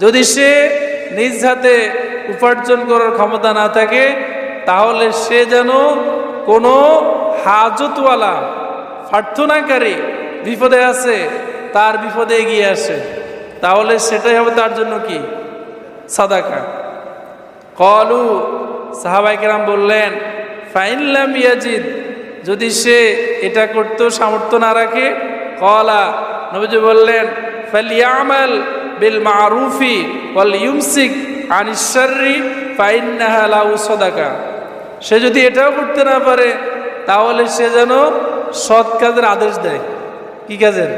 যদি সে নিজ হাতে উপার্জন করার ক্ষমতা না থাকে, তাহলে সে যেন কোনো হাজতওয়ালা, প্রার্থনাকারী, বিপদে আছে, তার বিপদে এগিয়ে আসে, তাহলে সেটাই হবে তার জন্য কি? সাদাকা। ক্বালু, সাহাবায়ে কেরাম বললেন, ফাইন লাম ইয়াজিদ, যদি সে এটা করতেও সামর্থ্য না রাখে, ক্বালা, নবীজি বললেন, ফালইয়ামাল বিল মারুফি ওয়াল ইউমসিক আনিশ শাররি ফাইন্নাহা লাহু সাদাকা। সে যদি এটাও করতে না পারে, তাহলে সে যেন সৎ কাজের আদেশ দেয়। কি কাজের?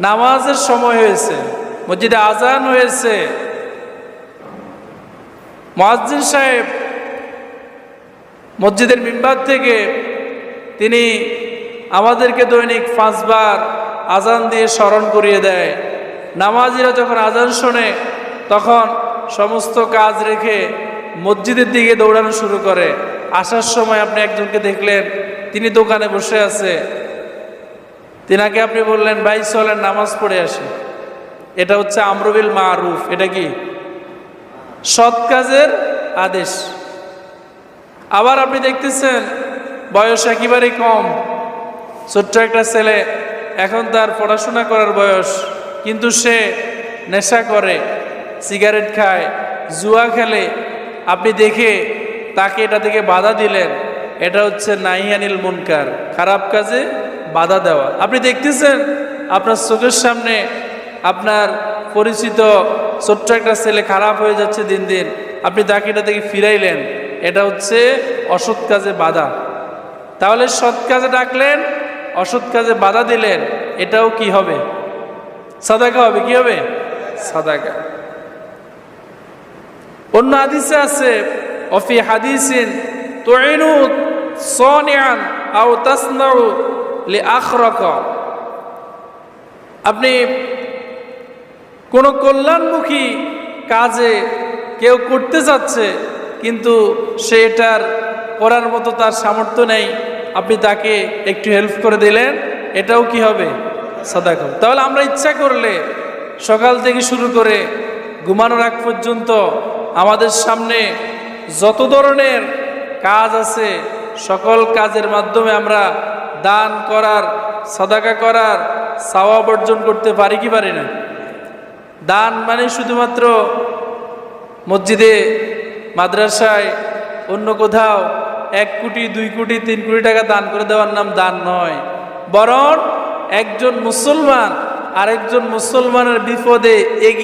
নামাজের সময় হয়েছে, মসজিদে আজান হয়েছে, মুয়াজ্জিন সাহেব মসজিদের মিম্বার থেকে তিনি আমাদেরকে দৈনিক 5 বার আজান দিয়ে স্মরণ করিয়ে দেয়। নামাজিরা যখন আজান শোনে, তখন সমস্ত কাজ রেখে মসজিদের দিকে দৌড়ানো শুরু করে। আসার সময় আপনি একজনকে দেখলেন, তিনি দোকানে বসে আছে, তিনাকে আপনি বললেন, ভাই চলেন নামাজ পড়ে আসি। এটা হচ্ছে আমরু বিল মারুফ। এটা কি? সৎ কাজের আদেশ। আবার আপনি দেখতেছেন বয়স একেবারেই কম, ছোট্ট একটা ছেলে, এখন তার পড়াশোনা করার বয়স, কিন্তু সে নেশা করে, সিগারেট খায়, জুয়া খেলে। আপনি দেখে তাকে এটা থেকে বাধা দিলেন। এটা হচ্ছে নাহিয়ানিল মুনকার, খারাপ কাজে বাধা দেওয়া। আপনি দেখতেছেন আপনার চোখের সামনে আপনার পরিচিত ছোট্ট একটা ছেলে খারাপ হয়ে যাচ্ছে দিন দিন, আপনি তাকে এটা থেকে ফিরাইলেন। এটা হচ্ছে অসৎ কাজে বাধা। তাহলে সৎ কাজে ডাকলেন, অসৎ কাজে বাধা দিলেন, এটাও কি হবে? সাদাকা হবে। কি হবে? সাদাকা। অন্য হাদিসে আছে, অফি হাদিসিন তুইনু সানিআন আও তাসনাউ লিআখরাকা। আপনি কোন কল্যাণমুখী কাজে কেউ করতে যাচ্ছে, কিন্তু সে এটার করার মতো তার সামর্থ্য নেই, আপনি তাকে একটু হেল্প করে দিলেন, এটাও কি হবে? সাদাকা। তাহলে আমরা ইচ্ছা করলে সকাল থেকে শুরু করে ঘুমানোর আগ পর্যন্ত আমাদের সামনে যত ধরনের কাজ আছে, সকল কাজের মাধ্যমে আমরা দান করার, সাদাকা করার সওয়াব অর্জন করতে পারি কি পারি না? দান মানে শুধুমাত্র মসজিদে, মাদ্রাসায়, অন্য কোথাও 1 কোটি 2 কোটি 3 কোটি টাকা দান করে দেওয়ার নাম দান নয়, বরং একজন মুসলমান আরেকজন মুসলমানের বিপদে এগিয়ে